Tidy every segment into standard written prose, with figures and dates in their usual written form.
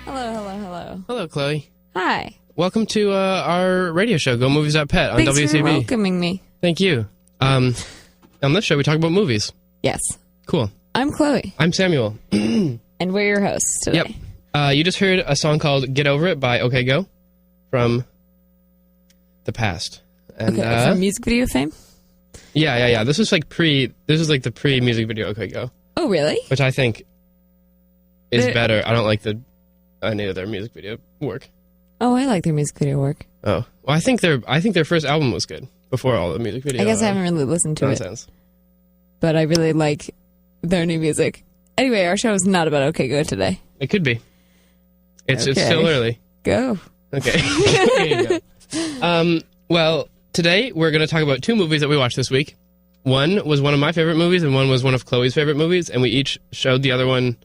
Hello, hello, hello. Hello, Chloe. Hi. Welcome to our radio show, GoMovies Dot Pet on Thanks WCB. for welcoming me. Thank you. On this show, we talk about movies. Yes. Cool. I'm Chloe. I'm Samuel. And we're your hosts today. Yep. You just heard a song called Get Over It by OK Go from the past. And, Okay, from music video fame? Yeah. This was like the pre-music video OK Go. Oh, really? Which I think is better. I don't like any of their music video work. Oh, I like their music video work. Oh. Well, I think their first album was good before all the music video. I guess I haven't really listened to it. But I really like their new music. Anyway, our show is not about OK Go today. It could be. It's still early. Go. Okay. Here you go. Well, today we're going to talk about two movies that we watched this week. One was one of my favorite movies, and one was one of Chloe's favorite movies, and we each showed the other one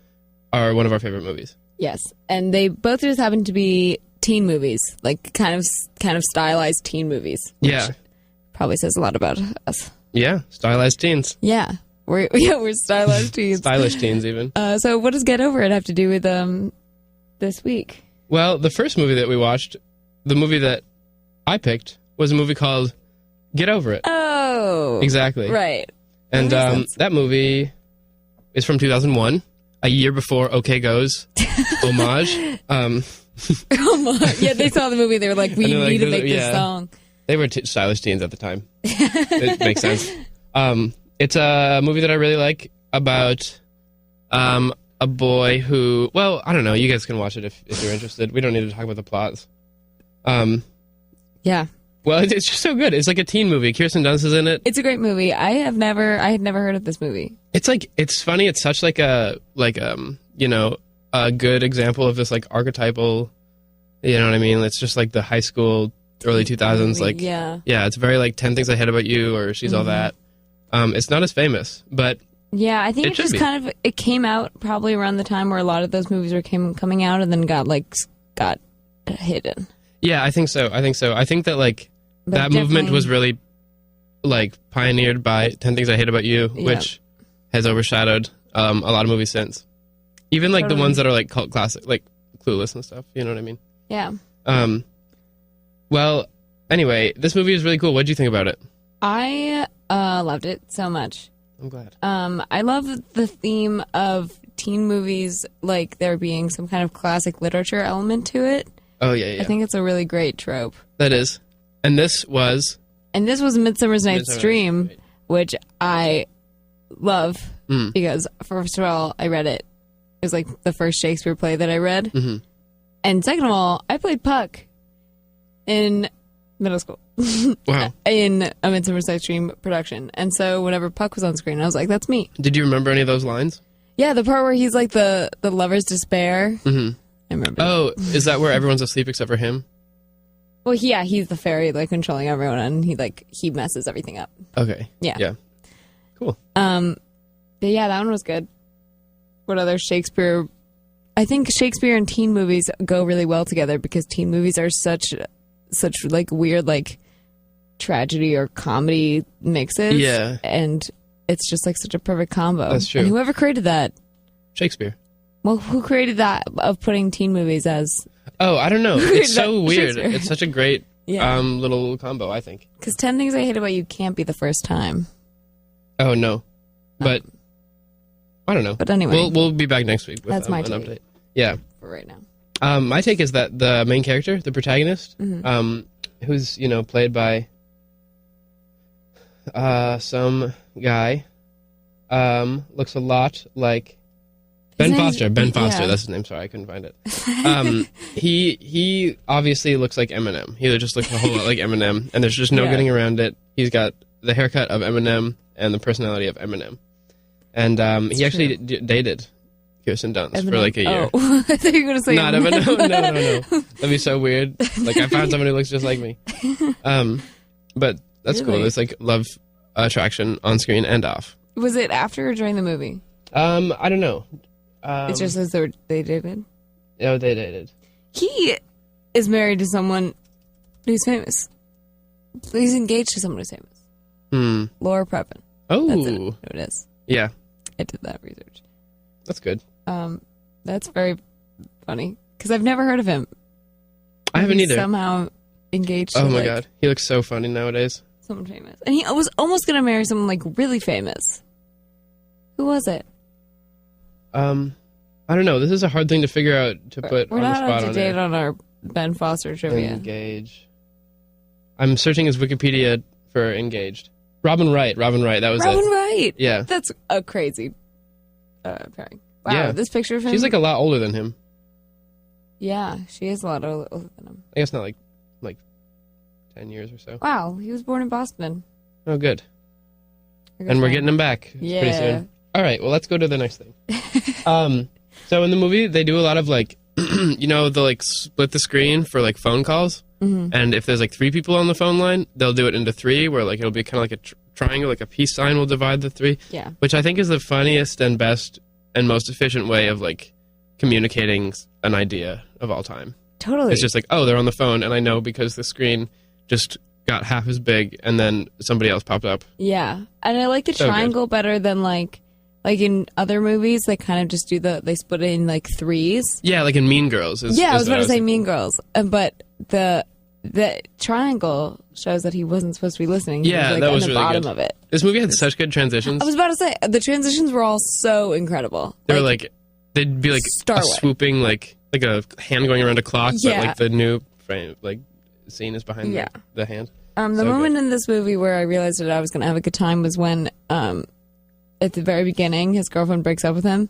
one of our favorite movies. Yes, and they both just happen to be teen movies, like kind of stylized teen movies. Yeah. Probably says a lot about us. Yeah, stylized teens. Yeah, we're stylized teens. Stylish teens, even. So what does Get Over It have to do with this week? Well, the first movie that we watched, the movie that I picked, was a movie called Get Over It. Oh. Exactly. Right. And that movie is from 2001, a year before OK Go's homage. Yeah, they saw the movie. They were like, we need to make this song. They were stylish teens at the time. It makes sense. It's a movie that I really like about a boy who, well, I don't know. You guys can watch it if you're interested. We don't need to talk about the plots. Yeah. Well, it's just so good. It's like a teen movie. Kirsten Dunst is in it. It's a great movie. I had never heard of this movie. It's funny. It's such like a good example of this like archetypal, you know what I mean? It's just like the high school, early 2000s. Like, yeah, it's very like 10 Things I Hate About You or She's All That. It's not as famous, but yeah, I think it just kind of, it came out probably around the time where a lot of those movies were coming out and then got hidden. Yeah, I think so. I think that like that movement was really like pioneered by 10 Things I Hate About You, which has overshadowed a lot of movies since. Even like the ones that are like cult classic, like Clueless and stuff. You know what I mean? Yeah. Well, anyway, this movie is really cool. What did you think about it? I loved it so much. I'm glad. I love the theme of teen movies, like there being some kind of classic literature element to it. Oh, yeah. I think it's a really great trope. That is. And this was Midsummer Night's Dream, which I love because, first of all, I read it. It was like the first Shakespeare play that I read. Mm-hmm. And second of all, I played Puck in middle school. Wow. In a Midsummer Night's Dream production. And so whenever Puck was on screen, I was like, that's me. Did you remember any of those lines? Yeah, the part where he's like the lover's despair. Mm-hmm. I remember. Oh, is that where everyone's asleep except for him? Well, yeah, he's the fairy, like controlling everyone, and he messes everything up. Okay. Yeah. Cool. But yeah, that one was good. What other Shakespeare? I think Shakespeare and teen movies go really well together because teen movies are such like weird like tragedy or comedy mixes. Yeah. And it's just like such a perfect combo. That's true. And whoever created that? Shakespeare. Well, who created that of putting teen movies as... Oh, I don't know. It's so weird. It's such a great little combo, I think. Because 10 Things I Hate About You can't be the first time. Oh, no. But, I don't know. But anyway. We'll be back next week with that's my an take update. Yeah. For right now. My take is that the main character, the protagonist, who's, played by some guy, looks a lot like... Ben Foster, that's his name. Sorry, I couldn't find it. He obviously looks like Eminem. He just looks a whole lot like Eminem, and there's just no getting around it. He's got the haircut of Eminem and the personality of Eminem. And he actually dated Kirsten Dunst for like a year. Oh, I thought you were going to say not Eminem. No. That'd be so weird. Like, I found somebody who looks just like me. But that's cool. There's like love attraction on screen and off. Was it after or during the movie? I don't know. It just says they dated? Oh, they dated. He is married to someone who's famous. He's engaged to someone who's famous. Laura Prepon. Oh. That's who it is. Yeah. I did that research. That's good. That's very funny. because I've never heard of him. I haven't either. Somehow engaged. Oh my god, he looks so funny nowadays. Someone famous, and he was almost gonna marry someone like really famous. Who was it? I don't know. This is a hard thing to figure out to put We're on the not spot up to date on our Ben Foster trivia. Engage. I'm searching his Wikipedia for engaged. Robin Wright. That was Robin Wright. Yeah. That's a crazy pairing. Wow, yeah. this picture of him. She's like a lot older than him. Yeah, she is a lot older than him. I guess not like 10 years or so. Wow, he was born in Boston. Oh, good. And we're getting him back pretty soon. All right, well, let's go to the next thing. So in the movie, they do a lot of like, they'll like split the screen for like phone calls. Mm-hmm. And if there's like 3 people on the phone line, they'll do it into 3, where like it'll be kind of like a triangle, like a peace sign will divide the 3. Yeah. Which I think is the funniest and best and most efficient way of like communicating an idea of all time. Totally. It's just like, oh, they're on the phone, and I know because the screen just got half as big, and then somebody else popped up. Yeah, and I like the triangle better than like in other movies. They kind of just do they split it in like 3s. Yeah, like in Mean Girls. I was about to say Mean Girls, but the triangle shows that he wasn't supposed to be listening. He was, like, that was on the really bottom good. Of it. This movie had such good transitions. I was about to say the transitions were all so incredible. They were like they'd be like a swooping like a hand going around a clock, but like the new frame like scene is behind the hand. The moment in this movie where I realized that I was going to have a good time was when at the very beginning his girlfriend breaks up with him,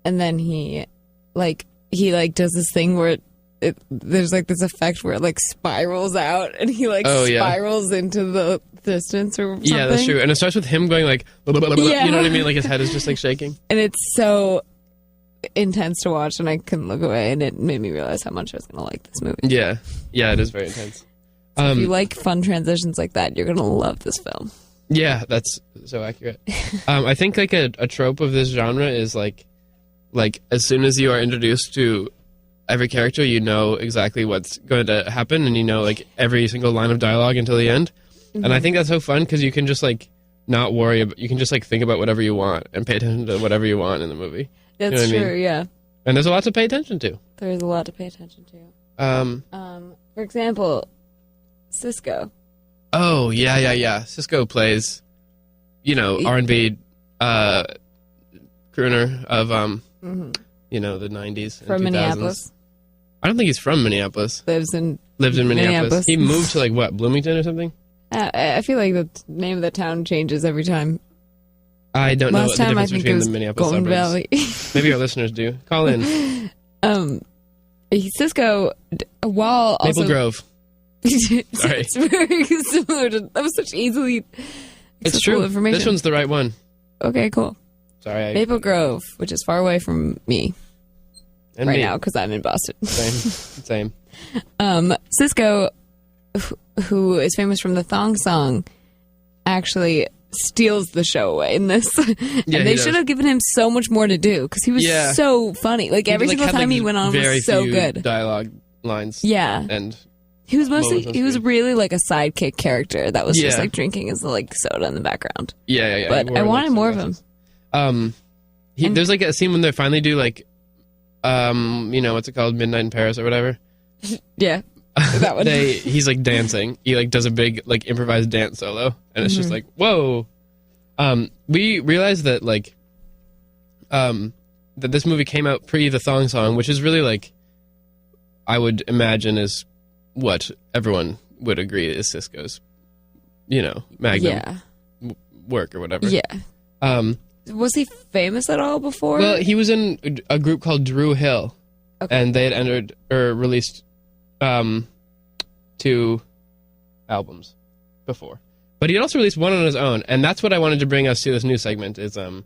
and then he does this thing where there's like this effect where it like spirals out, and he like spirals into the distance or something. Yeah, that's true. And it starts with him going like blah, blah, blah, blah, you know what I mean, like his head is just like shaking, and it's so intense to watch, and I couldn't look away, and it made me realize how much I was gonna like this movie. Yeah, it is very intense. So if you like fun transitions like that, you're gonna love this film. Yeah, that's so accurate. I think like a trope of this genre is like as soon as you are introduced to every character, you know exactly what's going to happen, and you know like every single line of dialogue until the end. Mm-hmm. And I think that's so fun because you can just like not worry about, you can just like think about whatever you want and pay attention to whatever you want in the movie. That's true, yeah. And there's a lot to pay attention to. There's a lot to pay attention to. For example, Cisco. Oh, yeah. Cisco plays, R&B crooner of, the 90s from Minneapolis. I don't think he's from Minneapolis. Lived in Minneapolis. He moved to, like, what, Bloomington or something? I feel like the name of the town changes every time. I don't know what the difference between the Minneapolis Golden suburbs. Valley. Maybe our listeners do. Call in. Cisco, while also... Maple Grove. Sorry. It's very similar to... That was such easily... It's true. Information. This one's the right one. Okay, cool. Sorry. Maple Grove, which is far away from me. And right now, because I'm in Boston. Same. Cisco, who is famous from the Thong Song, actually steals the show away in this. And they should have given him so much more to do, because he was so funny. Like, every single time he went on was so good. Dialogue lines. Yeah. And he was really like a sidekick character that was just like drinking his like soda in the background. Yeah. But I wanted more of him. There's like a scene when they finally do like, what's it called? Midnight in Paris or whatever. Yeah. That one. He's like dancing. He like does a big like improvised dance solo, and it's just like, whoa. We realized that like, that this movie came out pre the Thong Song, which is really like, I would imagine is what everyone would agree is Cisco's, magnum work or whatever. Yeah. Was he famous at all before? Well, he was in a group called Drew Hill, and they had entered or released 2 albums before. But he had also released one on his own, and that's what I wanted to bring us to this new segment is, is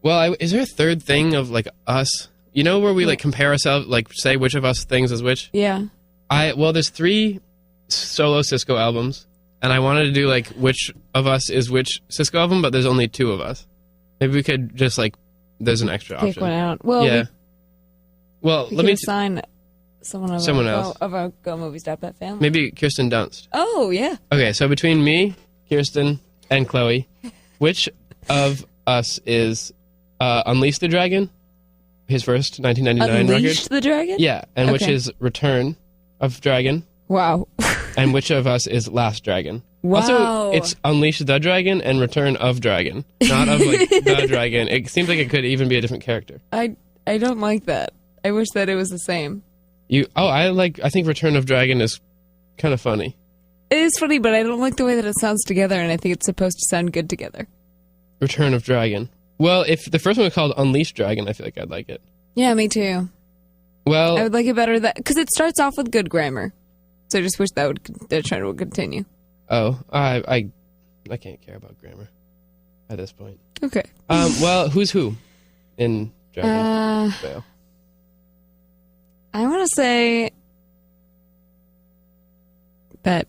there a third thing of, like, us? Where we, like, compare ourselves, like, say which of us things is which? Yeah. There's 3 solo Cisco albums, and I wanted to do, like, which of us is which Cisco album, but there's only 2 of us. Maybe we could just, like, there's an extra option. Pick one out. Well, yeah. Let me assign someone else of our GoMovies Dot Pet family. Maybe Kirsten Dunst. Oh, yeah. Okay, so between me, Kirsten, and Chloe, which of us is Unleash the Dragon, his first 1999 Unleash record. the Dragon? Yeah, and which is Return of Dragon. Wow. And which of us is Last Dragon? Wow. Also, it's Unleash the Dragon and Return of Dragon, not of like the dragon. It seems like it could even be a different character. I don't like that. I wish that it was the same. I think Return of Dragon is kind of funny. It is funny, but I don't like the way that it sounds together, and I think it's supposed to sound good together. Return of Dragon. Well, if the first one was called Unleash Dragon, I feel like I'd like it. Yeah, me too. Well, I would like it better because it starts off with good grammar. So I just wish that trend would continue. Oh, I can't care about grammar at this point. Okay. Well, who's who in Dragon Veil? I want to say that.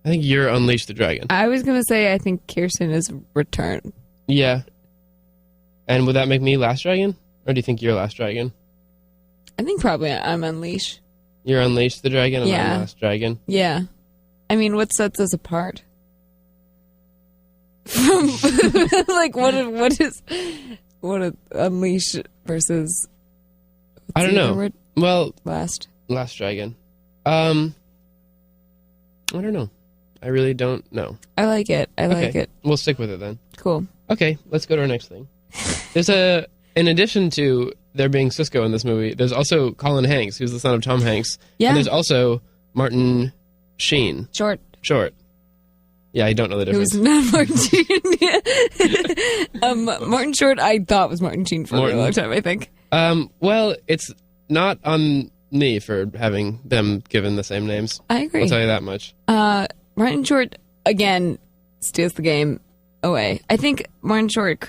I think you're Unleash the Dragon. I was going to say I think Kirsten is Return. Yeah. And would that make me Last Dragon? Or do you think you're Last Dragon? I think probably I'm Unleash. You're Unleash the Dragon and I'm Last Dragon? Yeah. I mean, what sets us apart? Like, what Unleash versus... I don't know. Well... Last Dragon. I don't know. I really don't know. I like it. I like it. We'll stick with it then. Cool. Okay, let's go to our next thing. In addition to there being Cisco in this movie, there's also Colin Hanks, who's the son of Tom Hanks. Yeah. And there's also Martin Sheen. Short. Yeah, I don't know the difference. Who's not Martin Sheen. Martin Short, I thought was Martin Sheen for a really long time, I think. Well, it's not on me for having them given the same names. I agree. I'll tell you that much. Martin Short, again, steals the game away. I think Martin Short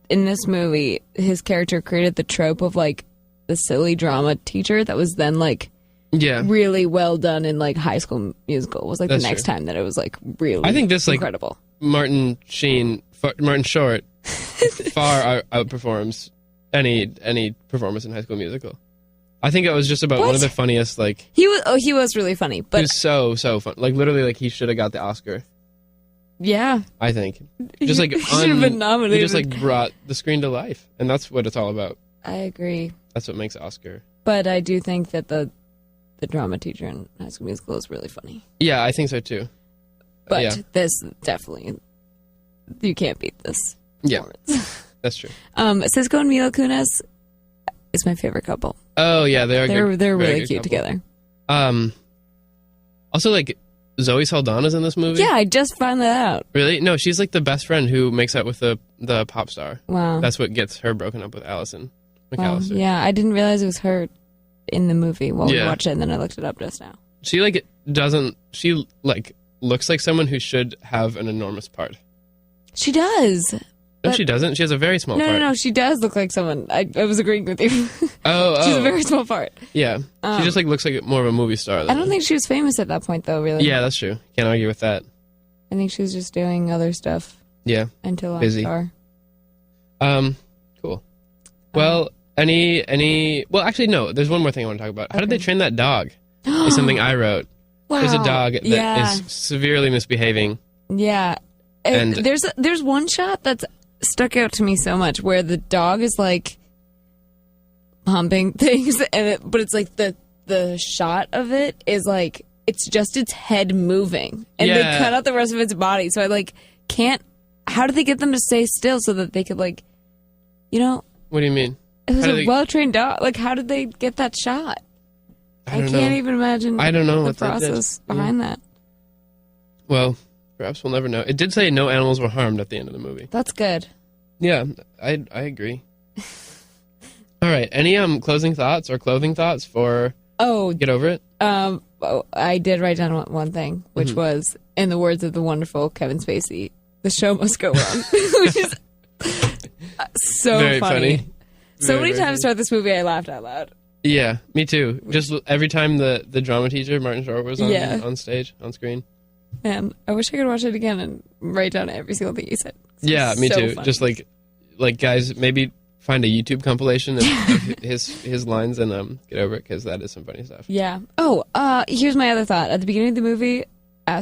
in this movie, his character created the trope of, like, the silly drama teacher that was then, like, really well done in, like, High School Musical. It was, like, the next time that it was, like, really I think this, incredible. Like, Martin Short far outperforms any performance in High School Musical. I think it was just about one of the funniest, like... He was really funny, but... He was so fun. Like, literally, like, he should have got the Oscar. Yeah. I think. Just, like, should have been nominated. He just, like, brought the screen to life. And that's what it's all about. I agree. That's what makes Oscar. But I do think that the drama teacher in High School Musical is really funny. Yeah, I think so, too. But this, definitely... You can't beat this performance. Yeah, that's true. Cisco and Mila Kunis is my favorite couple. Oh, yeah, they are good. They're really cute together. Also, like, Zoe Saldana's in this movie? Yeah, I just found that out. Really? No, she's, like, the best friend who makes out with the pop star. Wow. That's what gets her broken up with Allison McAllister. Wow. Yeah, I didn't realize it was her in the movie while we watched it, and then I looked it up just now. She, looks like someone who should have an enormous part. She does. No, she doesn't. She has a very small part. No, she does look like someone. I was agreeing with you. She's a very small part. Yeah. She just, like, looks like more of a movie star. I don't think she was famous at that point, though, really. Yeah, that's true. Can't argue with that. I think she was just doing other stuff. Yeah. Until Busy. Star. Cool. Well, well, actually, no. There's one more thing I want to talk about. How did they train that dog? Is something I wrote. Wow. There's a dog that is severely misbehaving. Yeah. And there's one shot that's stuck out to me so much where the dog is, like, humping things, but it's like the shot of it is like it's just its head moving, and they cut out the rest of its body. So I, like, can't. How did they get them to stay still so that they could, like, you know? What do you mean? It was a well-trained dog. Like, how did they get that shot? I can't even imagine. I don't know the process behind that. Well, perhaps we'll never know. It did say no animals were harmed at the end of the movie. That's good. Yeah, I agree. All right. Any closing thoughts or clothing thoughts for Get Over It? I did write down one thing, which was, in the words of the wonderful Kevin Spacey, the show must go on. Which is so very funny. So many times throughout this movie, I laughed out loud. Yeah, me too. Just every time the drama teacher, Martin Short, was on stage, on screen. Man, I wish I could watch it again and write down every single thing he said. Yeah, me too. Funny. Just like guys, maybe find a YouTube compilation of his lines and get over it, because that is some funny stuff. Yeah. Oh, here's my other thought. At the beginning of the movie,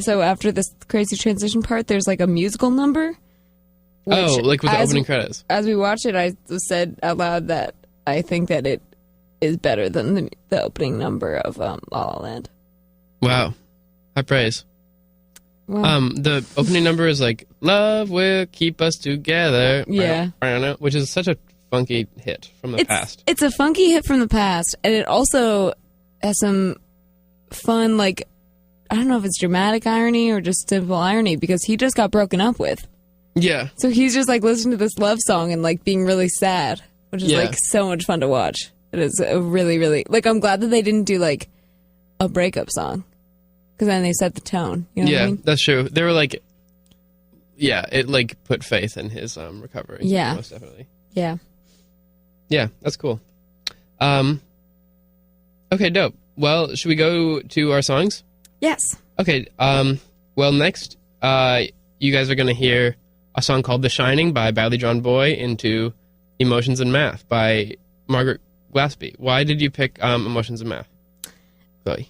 so after this crazy transition part, there's like a musical number. Like with the opening credits. As we watched it, I said out loud that I think that it is better than the opening number of La La Land. Wow. High praise. Wow. The opening number is like, "Love will keep us together." Yeah. Which is such a funky hit from the past. It's a funky hit from the past, and it also has some fun, like, I don't know if it's dramatic irony or just simple irony, because he just got broken up with. Yeah. So he's just, like, listening to this love song and, like, being really sad, which is, like, so much fun to watch. It is a really, really... Like, I'm glad that they didn't do, like, a breakup song, because then they set the tone. You know what I mean? That's true. They were, like... Yeah, it, like, put faith in his recovery. Yeah. Most definitely. Yeah. Yeah, that's cool. Okay, dope. Well, should we go to our songs? Yes. Okay, well, next, you guys are going to hear a song called The Shining by Badly Drawn Boy into Emotions and Math by Margaret Glaspie. Why did you pick Emotions and Math, Chloe?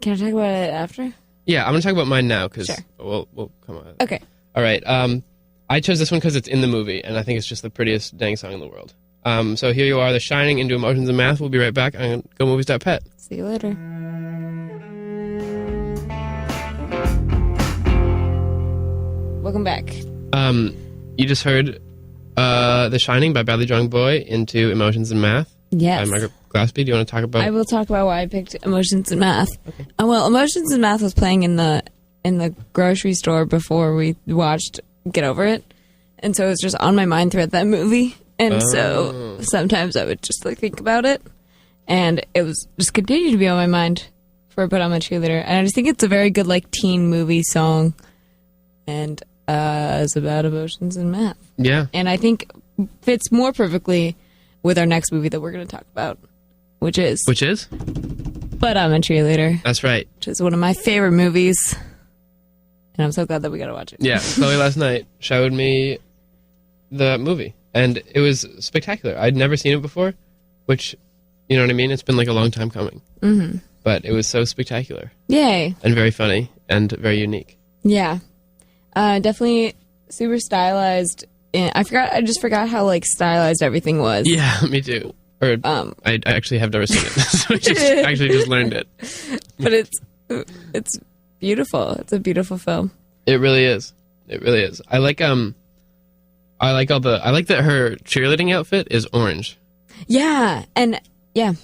Can I talk about it after? Yeah, I'm going to talk about mine now, because sure. we'll come on. Okay. All right, I chose this one because it's in the movie, and I think it's just the prettiest dang song in the world. So here you are, The Shining into Emotions and Math. We'll be right back on GoMovies Dot Pet. See you later. Welcome back. You just heard The Shining by Badly Drawn Boy into Emotions and Math. Yes. By Margaret Glaspie. Do you want to talk about... I will talk about why I picked Emotions and Math. Okay. Well, Emotions and Math was playing in the grocery store before we watched Get Over It. And so it was just on my mind throughout that movie. And so sometimes I would just like think about it. And it was just continued to be on my mind for But I'm a Cheerleader. And I just think it's a very good like teen movie song. And it's about emotions and math. Yeah. And I think fits more perfectly with our next movie that we're going to talk about, which is But I'm a Cheerleader. That's right. Which is one of my favorite movies. And I'm so glad that we got to watch it. Yeah. Chloe last night showed me the movie. And it was spectacular. I'd never seen it before, which, you know what I mean? It's been like a long time coming. Mm-hmm. But it was so spectacular. Yay. And very funny and very unique. Yeah. Definitely super stylized. I just forgot how like stylized everything was. Yeah, me too. Or I actually have never seen it. So I actually just learned it. But it's beautiful. It's a beautiful film. It really is. It really is. I like that her cheerleading outfit is orange. Yeah, and yeah,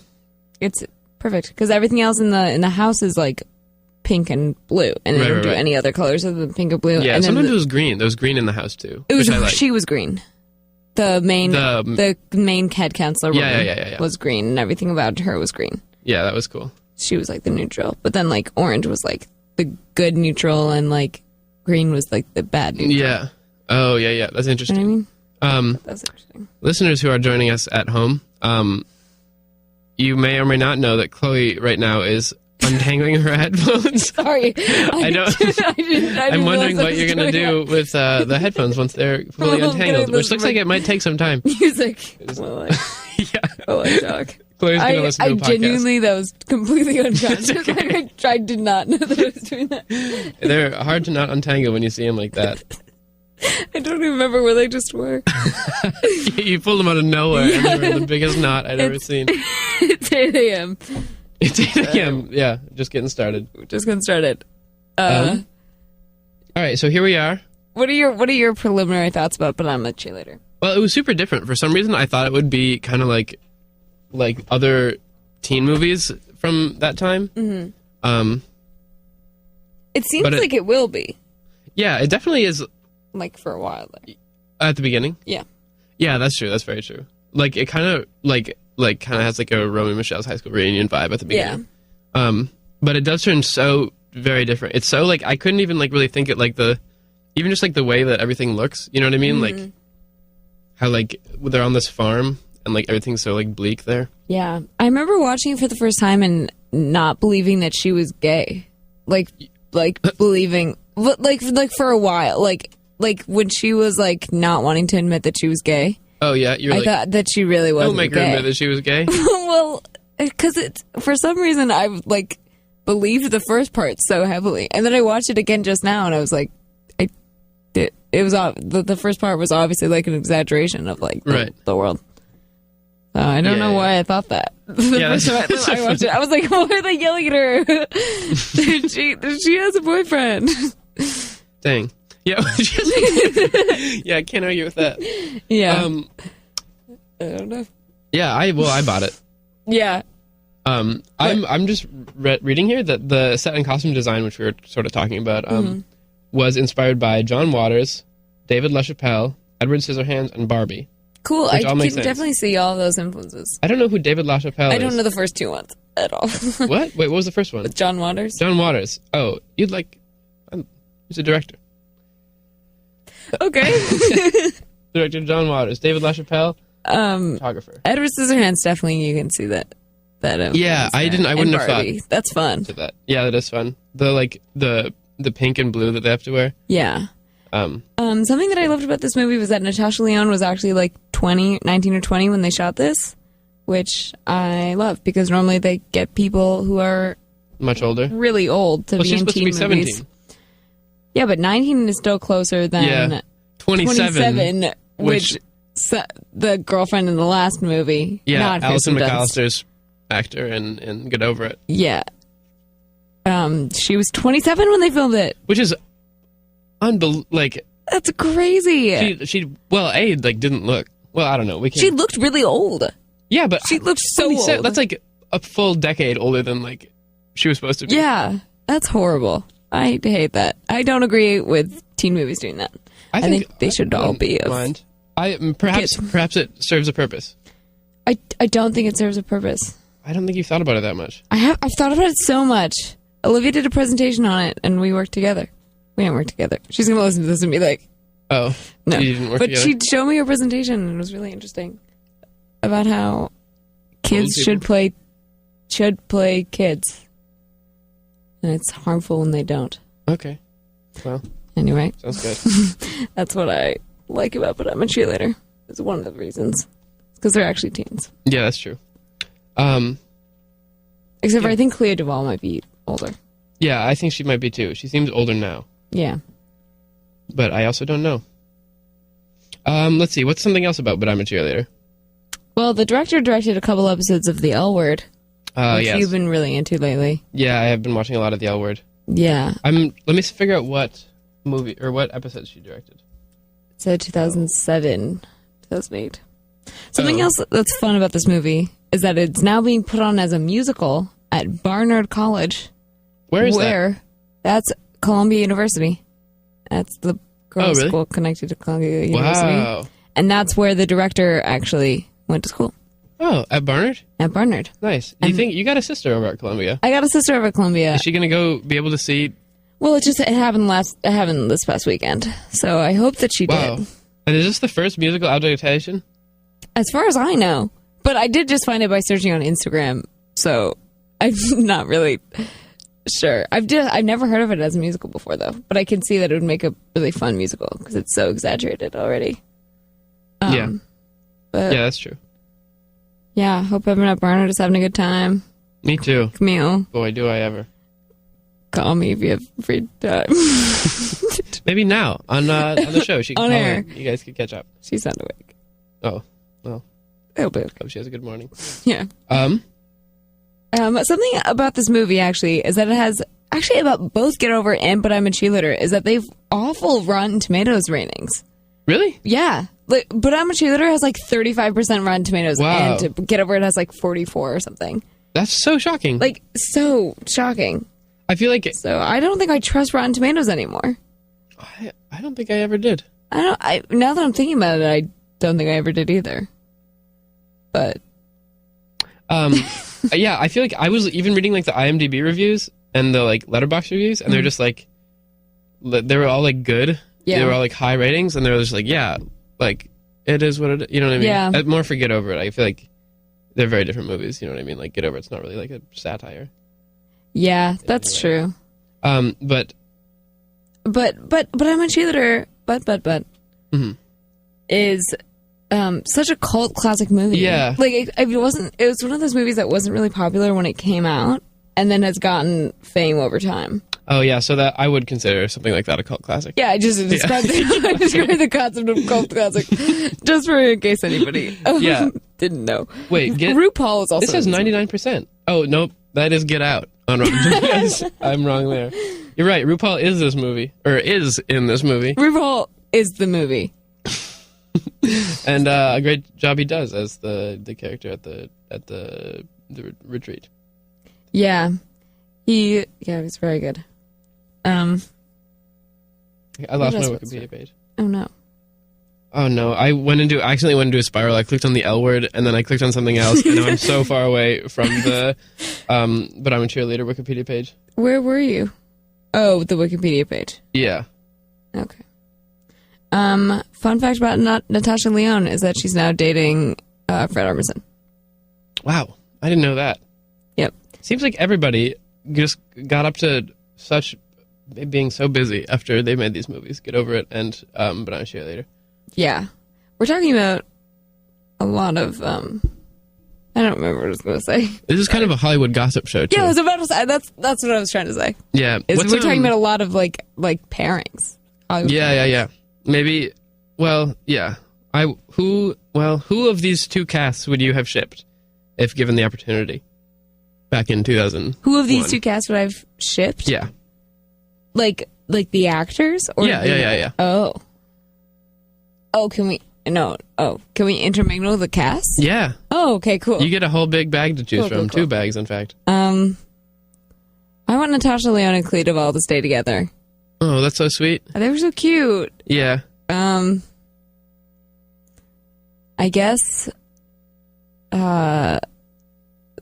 it's perfect because everything else in the house is like pink and blue, and they don't do any other colors other than pink and blue. Yeah, and sometimes it was green. There was green in the house too. It was she was green. The main head counselor woman was green, and everything about her was green. Yeah, that was cool. She was like the neutral, but then like orange was like the good neutral, and like green was like the bad neutral. Yeah. Oh yeah. That's interesting. You know what I mean? That's interesting. Listeners who are joining us at home, you may or may not know that Chloe right now is untangling her headphones. Sorry, I don't. I'm wondering what you're going to do with the headphones once they're fully untangled, which looks like it might take some time. Music. Well, I talk. Chloe's going to listen to a podcast. I genuinely, that was completely unconscious. Okay. I did not know that I was doing that. They're hard to not untangle when you see them like that. I don't even remember where they just were. You pulled them out of nowhere, and they were the biggest knot I'd ever seen. It's 8 a.m. It's 8 a.m. Yeah, just getting started. All right, so here we are. What are your preliminary thoughts about But I'm a Cheerleader? Well, it was super different. For some reason, I thought it would be kind of like other teen movies from that time. Mm-hmm. It seems like it will be. Yeah, it definitely is. Like for a while there. At the beginning? Yeah. Yeah, that's true. That's very true. Like it kind of has like a Romeo and Michelle's high school reunion vibe at the beginning. Yeah. But it does turn so very different. It's so like I couldn't even like really think it like even just like the way that everything looks. You know what I mean? Mm-hmm. Like how like they're on this farm and like everything's so like bleak there. Yeah, I remember watching it for the first time and not believing that she was gay. Like believing like for a while like when she was like not wanting to admit that she was gay. Oh yeah, I thought that she really wasn't gay. Don't make her admit that she was gay. Well, because it's for some reason I like believed the first part so heavily, and then I watched it again just now, and I was like, it was the first part was obviously like an exaggeration of like the world. I don't know why I thought that. The first time I watched it, I was like, why are they yelling at her? she has a boyfriend. Dang. Yeah. Yeah, I can't argue with that. Yeah. I don't know. Yeah, I bought it. Yeah. I'm just reading here that the set and costume design, which we were sort of talking about, was inspired by John Waters, David LaChapelle, Edward Scissorhands, and Barbie. Cool. I can definitely see all those influences. I don't know who David LaChapelle is. I don't know the first two ones at all. What? Wait, what was the first one? With John Waters. John Waters. Oh, you'd like... he's a director. Okay. Director John Waters. David LaChapelle, photographer. Edward Scissorhands, definitely you can see that. Yeah, I wouldn't have thought. That's fun. That. Yeah, that is fun. The pink and blue that they have to wear. Yeah. Something that I loved about this movie was that Natasha Lyonne was actually like 19 or 20 when they shot this, which I love because normally they get people who are much older, really old to be in teen movies. 17. Yeah, but 19 is still closer than 27, which the girlfriend in the last movie. Yeah, not Alison McAllister's actor in Get Over It. Yeah. She was 27 when they filmed it, which is that's crazy. She didn't look well. I don't know. She looked really old. Yeah, but she looked so old. That's like a full decade older than she was supposed to be. Yeah, that's horrible. I hate that. I don't agree with teen movies doing that. I think they should all be. Perhaps it serves a purpose. I don't think it serves a purpose. I don't think you've thought about it that much. I've thought about it so much. Olivia did a presentation on it, and we worked together. We didn't work together. She's going to listen to this and be like... Oh, no. You didn't work together? But she'd show me her presentation, and it was really interesting. About how kids should play kids. And it's harmful when they don't. Okay. Well. Anyway. Sounds good. That's what I like about But I'm a Cheerleader. It's one of the reasons. It's because they're actually teens. Yeah, that's true. Except for I think Clea Duvall might be older. Yeah, I think she might be too. She seems older now. Yeah. But I also don't know. Let's see. What's something else about But I'm a Cheerleader? Well, the director directed a couple episodes of The L Word. Which you've been really into lately. Yeah, I have been watching a lot of The L Word. Yeah. Let me figure out what movie or what episode she directed. So 2007, 2008. Something else that's fun about this movie is that it's now being put on as a musical at Barnard College. Where is that? That's Columbia University. That's the girls' school connected to Columbia University. Wow. And that's where the director actually went to school. Oh, at Barnard? At Barnard. Nice. Do you think you got a sister over at Columbia? I got a sister over at Columbia. Is she going to go be able to see? Well, it happened this past weekend. So I hope that she did. And is this the first musical adaptation? As far as I know. But I did just find it by searching on Instagram. So I'm not really sure. I've never heard of it as a musical before, though. But I can see that it would make a really fun musical because it's so exaggerated already. Yeah, that's true. Yeah, hope everyone at Barnard is having a good time. Me too. Camille. Boy, do I ever. Call me if you have free time. Maybe now on the show. She can on call air. her. You guys can catch up. She's not awake. Oh, well. It'll be okay. Hope she has a good morning. Yeah. Something about this movie, actually, is that it has... Actually, about both Get Over It and But I'm a Cheerleader, is that they've awful Rotten Tomatoes ratings. Really? Yeah. But I'm a Cheerleader has 35% Rotten Tomatoes. Wow. And Get Over It has 44 or something. That's so shocking. So shocking. I feel like... So I don't think I trust Rotten Tomatoes anymore. I don't think I ever did. Now that I'm thinking about it, I don't think I ever did either. But... yeah, I feel like I was even reading the IMDb reviews and the Letterboxd reviews, and they're just they were all good. Yeah. They were all high ratings, and they were just it is what it is. You know what I mean? Yeah. More for Get Over It. I feel like they're very different movies. You know what I mean? Get Over It's not really a satire. Yeah, that's true. But I'm a Cheerleader. But mm-hmm. is such a cult classic movie. Yeah. It was one of those movies that wasn't really popular when it came out, and then has gotten fame over time. Oh, yeah, so that I would consider something like that a cult classic. Yeah, I just described, I described the concept of cult classic just for in case anybody didn't know. Wait, RuPaul is also... This has 99%. Oh, nope, that is Get Out on Rotten Tomatoes. I'm wrong there. You're right, RuPaul is this movie, or is in this movie. RuPaul is the movie. And a great job he does as the character at the retreat. Yeah. He was very good. I lost my Wikipedia page. Oh no. Oh no, I accidentally went into a spiral. I clicked on the L word and then I clicked on something else and now I'm so far away from the But I'm a Cheerleader Wikipedia page. Where were you? Oh, the Wikipedia page. Yeah. Okay. Fun fact about Natasha Lyonne is that she's now dating Fred Armisen. Wow, I didn't know that. Yep. Seems like everybody just got up to such being so busy after they made these movies. Get over it, and but I'm a Cheerleader. Yeah, we're talking about a lot of. I don't remember what I was going to say. This is kind of a Hollywood gossip show, too. Yeah, I was about to say that's what I was trying to say. Yeah, we're talking about a lot of like pairings. Hollywood pairings. Yeah. Maybe. Well, yeah. Who of these two casts would you have shipped if given the opportunity? Back in 2000. Who of these two casts would I have shipped? Yeah. Like the actors? Or yeah. Oh, can we intermingle the cast? Yeah. Oh, okay, cool. You get a whole big bag to choose from. Cool. 2 bags, in fact. I want Natasha Lyonne and Clea Duvall to stay together. Oh, that's so sweet. They were so cute. Yeah. I guess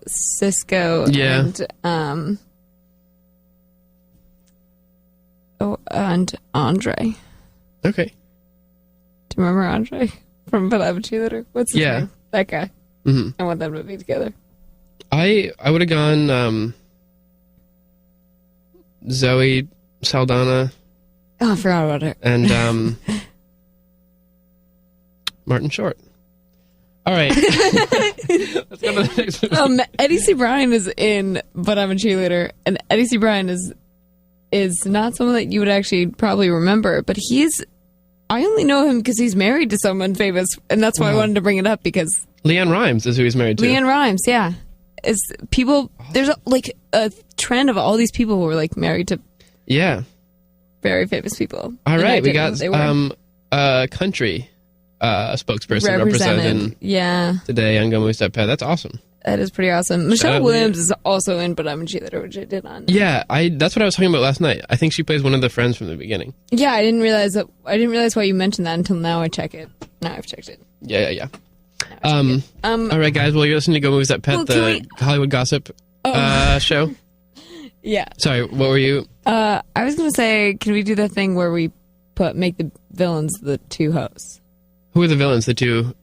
Cisco and Andre. Okay. Do you remember Andre from But I'm a Cheerleader? What's his name? That guy. Mm-hmm. I want them to be together. I would have gone Zoe Saldana. Oh, I forgot about her. And Martin Short. All right. Let's go to the next one. Eddie C. Bryan is in But I'm a Cheerleader, and Eddie C. Bryan is not someone that you would actually probably remember, but I only know him because he's married to someone famous, and that's why I wanted to bring it up, because LeAnn Rimes is who he's married to. LeAnn Rimes, yeah. There's a trend of all these people who are like married to very famous people. All right, we got a country spokesperson represented today on GoMovies Dot Pet. That's awesome. That is pretty awesome. Michelle Williams is also in But I'm a Cheerleader, which I did not know. Yeah, that's what I was talking about last night. I think she plays one of the friends from the beginning. Yeah, I didn't realize why you mentioned that until now. Now I've checked it. Yeah. All right, guys. Well, you're listening to GoMovies Dot Pet, the Hollywood gossip show. Yeah. Sorry, what were you? I was going to say, can we do that thing where we make the villains the two hosts? Who are the villains? The two,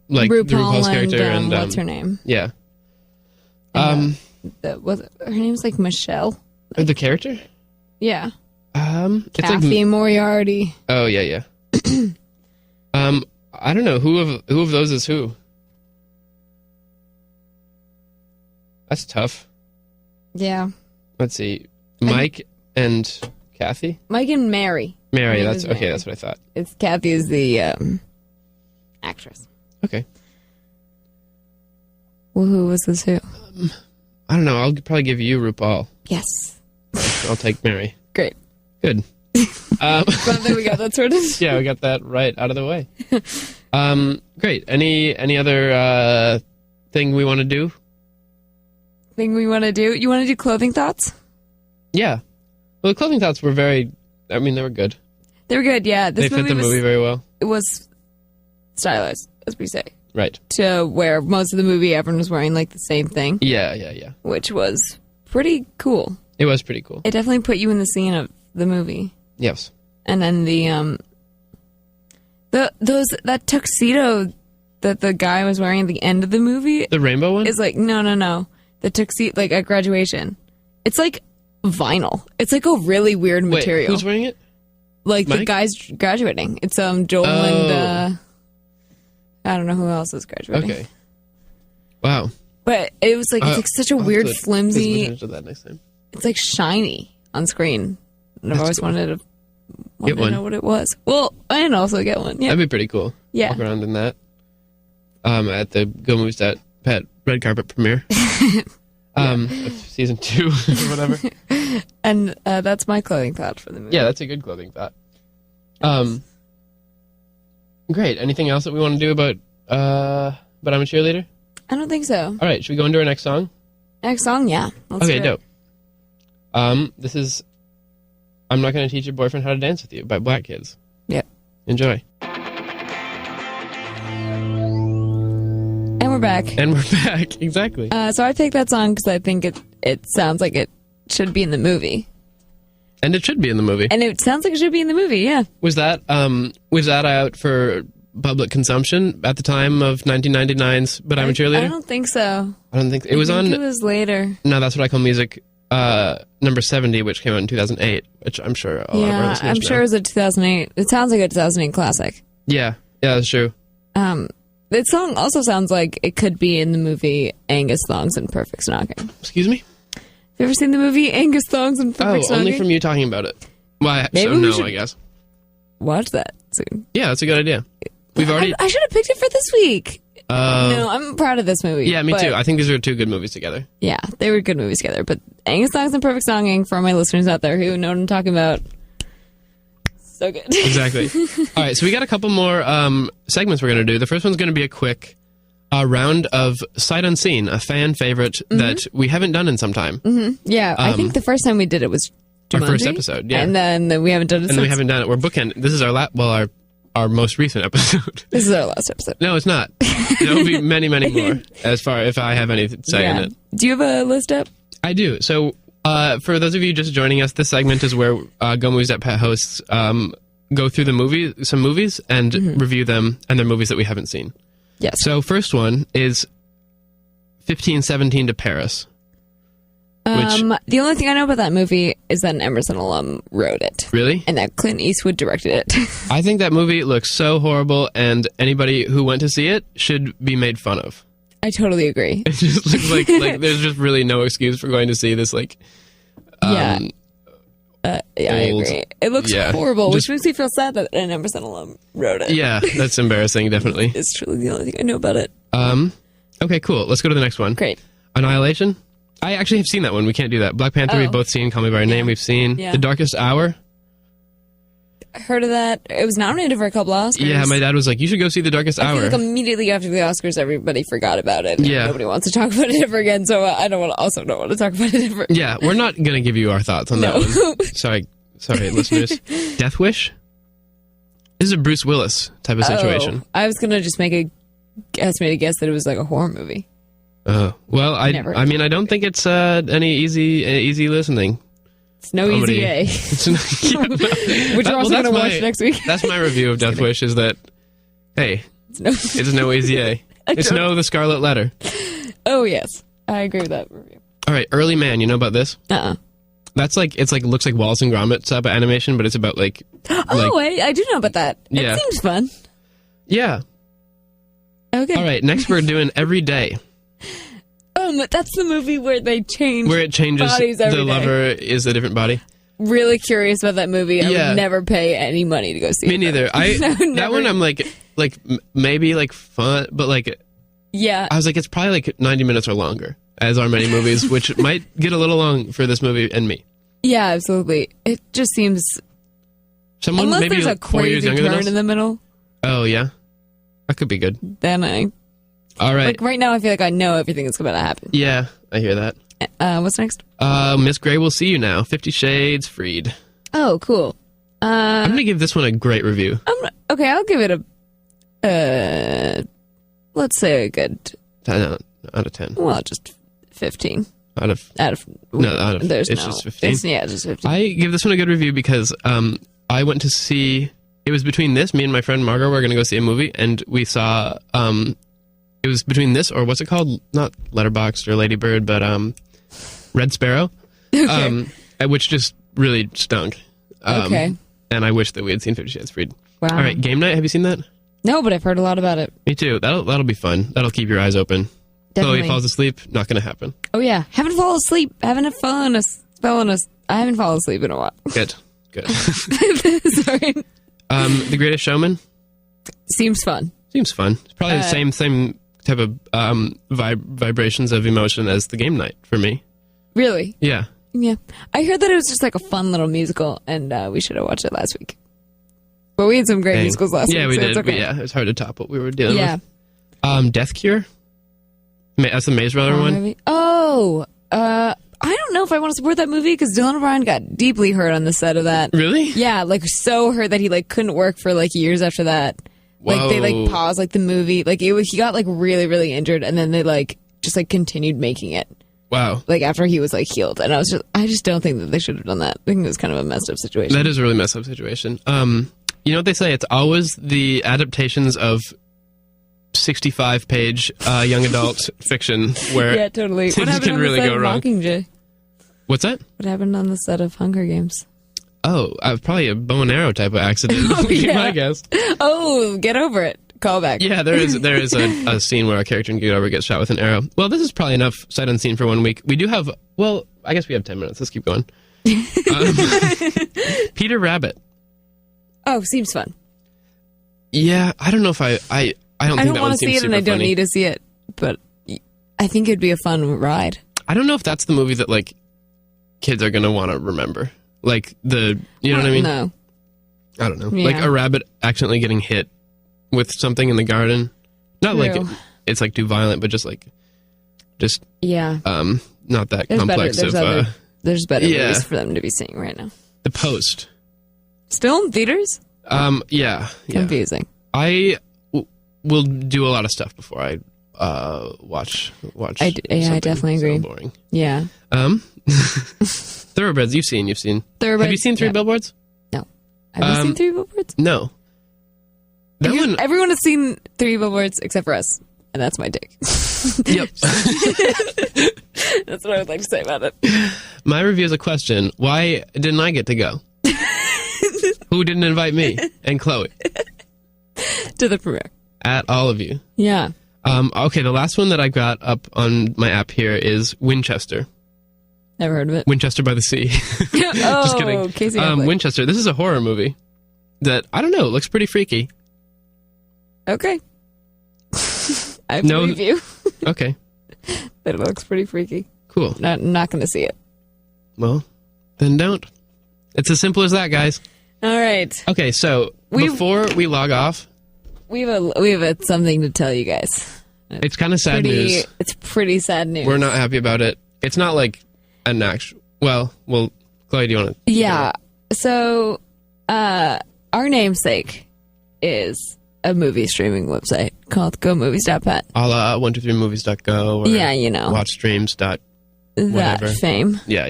like RuPaul's character and what's her name? Yeah. Her name's like Michelle. The character? Yeah. It's Kathy Moriarty. Oh yeah. I don't know who of those is who. That's tough. Yeah. Let's see. Mike and Kathy? Mike and Mary. Mary, that's okay, Mary. That's what I thought. It's Kathy is the actress. Okay. Well, who was this who? I don't know. I'll probably give you RuPaul. Yes. I'll take Mary. Great. Good. Glad that we got that sorted. Yeah, we got that right out of the way. Great. Any other thing we want to do? You want to do clothing thoughts? Yeah. Well, the clothing thoughts were they were good. They were good, yeah. They fit the movie very well. It was stylized, as we say. Right. To where most of the movie everyone was wearing like the same thing. Yeah. Which was pretty cool. It was pretty cool. It definitely put you in the scene of the movie. Yes. And then that tuxedo that the guy was wearing at the end of the movie. The rainbow one? Is like no. The tuxedo, like at graduation. It's like vinyl. It's like a really weird material. Wait, who's wearing it? Like Mike? The guy's graduating. It's Joel and I don't know who else is graduating. Okay. Wow. But it was like it's like such a weird flismy. To that next time. It's like shiny. on screen. And I've always wanted to know what it was. Well, and also get one. Yeah. That'd be pretty cool. Yeah. Walk around in that. At the GoMovies Dot Pet red carpet premiere. Of season 2 or whatever. And that's my clothing thought for the movie. Yeah, that's a good clothing thought. Great. Anything else that we want to do about But I'm a Cheerleader? I don't think so. All right, should we go into our next song? Next song, yeah. Let's okay, do it. dope. This is I'm Not Gonna Teach Your Boyfriend How to Dance With You by Black Kids. Yep. Enjoy. And we're back. Exactly. So I picked that song because I think it sounds like it should be in the movie. And it should be in the movie. And it sounds like it should be in the movie, yeah. Was that out for public consumption at the time of 1999's But I'm a Cheerleader? I don't think so. I don't think... It was later. No, That's What I Call Music, number 70, which came out in 2008, which I'm sure a lot of our listeners I'm sure it was a 2008. It sounds like a 2008 classic. Yeah, that's true. The song also sounds like it could be in the movie Angus Thongs and Perfect Snocking. Excuse me? Have you ever seen the movie Angus Thongs and Perfect Snocking? Only from you talking about it. Well, I guess. Watch that soon. Yeah, that's a good idea. We've already... I should have picked it for this week. No, I'm proud of this movie. Yeah, me too. I think these are two good movies together. Yeah, they were good movies together. But Angus Thongs and Perfect Snocking, for my listeners out there who know what I'm talking about, so good. Exactly. All right, so we got a couple more segments we're going to do. The first one's going to be a quick round of Sight Unseen, a fan favorite that we haven't done in some time. Mm-hmm. Yeah, I think the first time we did it was Jumanji, our first episode. Yeah, and then we haven't done it. And we haven't done it. We're bookend. This is our most recent episode. This is our last episode. No, it's not. There will be many, many more. As far if I have anything to say in it. Do you have a list up? I do. So. For those of you just joining us, this segment is where GoMovies Dot Pet hosts go through some movies and review them, and they're movies that we haven't seen. Yes. So first one is 1517 to Paris. The only thing I know about that movie is that an Emerson alum wrote it. Really? And that Clint Eastwood directed it. I think that movie looks so horrible, and anybody who went to see it should be made fun of. I totally agree. It just looks like there's just really no excuse for going to see this, I agree. It looks horrible, which makes me feel sad that an Emerson alum wrote it. Yeah, that's embarrassing, definitely. It's truly the only thing I know about it. Okay, cool. Let's go to the next one. Great. Annihilation. I actually have seen that one. We can't do that. Black Panther, we've both seen. Call Me By Your Name, we've seen. Yeah. The Darkest Hour. I heard of that. It was nominated for a couple Oscars. Yeah, my dad was like, you should go see The Darkest Hour. I feel like immediately after the Oscars, everybody forgot about it. Yeah. Nobody wants to talk about it ever again, so I don't want to talk about it ever. Yeah, we're not going to give you our thoughts on that one. Sorry, listeners. Death Wish? This is a Bruce Willis type of situation. I was going to just make a estimated guess that it was like a horror movie. Oh, well, I don't think it's any easy listening. It's no comedy. easy A. Which we're also going to watch next week. That's my review of Death Wish, is that, hey, it's no easy A. It's no The Scarlet Letter. Oh, yes. I agree with that review. All right, Early Man, you know about this? That's looks like Wallace and Gromit type of animation, but it's about I do know about that. Yeah. It seems fun. Yeah. Okay. All right, next we're doing Every Day. That's the movie where they change where it changes bodies every the day. lover is a different body. Really curious about that movie. I would never pay any money to go see it. Me neither. That one I'm maybe fun, but yeah. I was like, it's probably 90 minutes or longer, as are many movies, which might get a little long for this movie and me. Yeah, absolutely. It just seems someone unless maybe there's a 4 years crazy younger than us turn in the middle. Oh yeah, that could be good. Then all right. Right now, I feel like I know everything that's going to happen. Yeah, I hear that. What's next? Miss Gray Will See You Now. 50 Shades Freed. Oh, cool. I'm going to give this one a great review. Okay, I'll give it a, let's say a good 10 out of 10. Well, just 15. Out of there's it's no, just 15. Just 15. I give this one a good review because I went to see. It was between this. Me and my friend Margot were going to go see a movie, and we saw. It was between this or what's it called? Not Letterboxd or Lady Bird, but Red Sparrow, Okay. Which just really stunk. Okay. And I wish that we had seen 50 Shades Freed. Wow. All right, Game Night. Have you seen that? No, but I've heard a lot about it. Me too. That'll be fun. That'll keep your eyes open. Definitely. Chloe falls asleep. Not going to happen. Oh yeah, having fun asleep, having fun, spelling I haven't fallen asleep in a while. Good. Sorry. The Greatest Showman? Seems fun. Seems fun. It's probably the same type of vibrations of emotion as the game night for me. Really? Yeah. Yeah. I heard that it was just like a fun little musical, and we should have watched it last week. But we had some great musicals last week. Yeah, we so did. It's okay. But yeah, it's hard to top what we were dealing with. Death Cure? That's the Maze Runner one? Movie? Oh, I don't know if I want to support that movie because Dylan O'Brien got deeply hurt on the set of that. Really? Yeah, like so hurt that he like couldn't work for like years after that. Whoa. Like they like paused like the movie. Like he got like really, really injured, and then they like just like continued making it. Wow. Like after he was like healed, and I just don't think that they should have done that. I think it was kind of a messed up situation. That is a really messed up situation. You know what they say? It's always the adaptations of 65-page young adult fiction where yeah, totally. things can really go wrong. Mockingjay? What's that? What happened on the set of Hunger Games? Oh, probably a bow and arrow type of accident. Would be my guess. Oh, get over it. Call back. Yeah, there is a scene where a character in Get Over gets shot with an arrow. Well, this is probably enough sight unseen for 1 week. We do have. Well, I guess we have 10 minutes. Let's keep going. Peter Rabbit. Oh, seems fun. Yeah, I don't know if I don't want to see it, and I don't need to see it, but I think it'd be a fun ride. I don't know if that's the movie that like kids are gonna want to remember. Like you know what I mean? No. I don't know. Yeah. Like a rabbit accidentally getting hit with something in the garden. Not True. like it's like too violent, but just yeah. Not that complex. There's better movies for them to be seeing right now. The Post. Still in theaters? Yeah. Confusing. I will do a lot of stuff before I watch. I definitely agree. So boring. Yeah. Thoroughbreds. You've seen. Thoroughbreds. Have you seen Three Billboards? No. Have you seen Three Billboards? No. Everyone has seen Three Billboards except for us, and that's my dick. Yep. That's what I would like to say about it. My review is a question. Why didn't I get to go? Who didn't invite me and Chloe? To the premiere. At all of you. Yeah. Okay, the last one that I got up on my app here is Winchester. Never heard of it. Winchester by the Sea. Just kidding. Casey Affleck. Winchester. This is a horror movie that, I don't know, it looks pretty freaky. Okay. I believe you. Okay. That it looks pretty freaky. Cool. Not going to see it. Well, then don't. It's as simple as that, guys. All right. Okay, so before we log off, we have something to tell you guys. It's kind of sad news. It's pretty sad news. We're not happy about it. It's not like an actual. Well, Chloe, do you want to? Yeah. So, our namesake is a movie streaming website called GoMovies Dot Pet. A la 123movies.go. Or yeah, you know. Watchstreams. That whatever. fame. Yeah.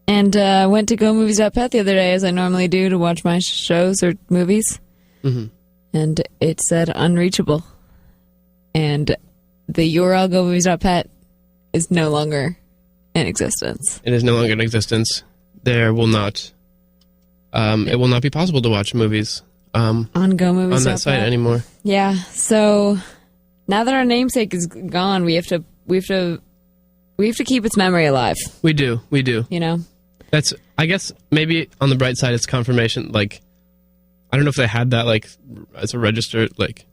And went to GoMovies Dot Pet the other day, as I normally do, to watch my shows or movies. Mm-hmm. And it said unreachable. And the URL GoMovies Dot Pet is no longer in existence. It is no longer in existence. There will not. It will not be possible to watch movies on GoMovies on that site anymore. Yeah. So now that our namesake is gone, we have to keep its memory alive. We do. You know. That's. I guess maybe on the bright side, it's confirmation. Like, I don't know if they had that like as a registered like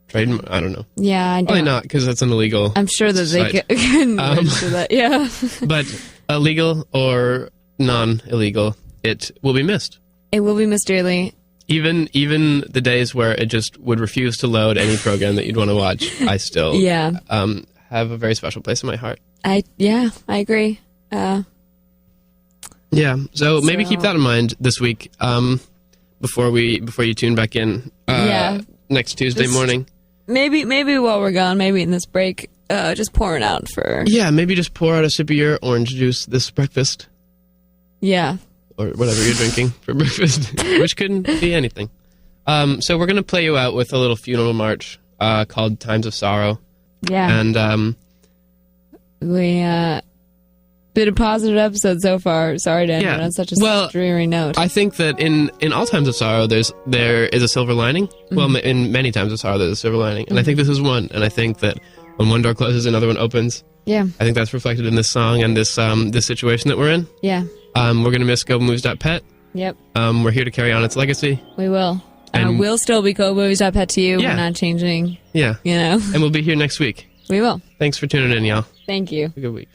trademark. I don't know. Yeah, I don't. Probably not, because that's an illegal. I'm sure that site. they can register that. Yeah. But illegal or non-illegal, it will be missed. It will be missed dearly. Even the days where it just would refuse to load any program that you'd want to watch, I still have a very special place in my heart. I agree. Yeah, so maybe keep that in mind this week before you tune back in next Tuesday morning. Maybe while we're gone, maybe in this break, just pouring out for... Yeah, maybe just pour out a sip of your orange juice this breakfast. Yeah. Or whatever you're drinking for breakfast, which couldn't be anything. So we're going to play you out with a little funeral march called Times of Sorrow. Yeah. And we been a positive episode so far. Sorry to end it on such a dreary note. I think that in all times of sorrow, there is a silver lining. Mm-hmm. Well, in many times of sorrow, there's a silver lining. And I think this is one. And I think that When one door closes, another one opens. Yeah. I think that's reflected in this song and this situation that we're in. Yeah. We're going to miss GoMovies Dot Pet. Yep. We're here to carry on its legacy. We will. We'll still be GoMovies Dot Pet to you. Yeah. We're not changing. Yeah. You know. And we'll be here next week. We will. Thanks for tuning in, y'all. Thank you. Have a good week.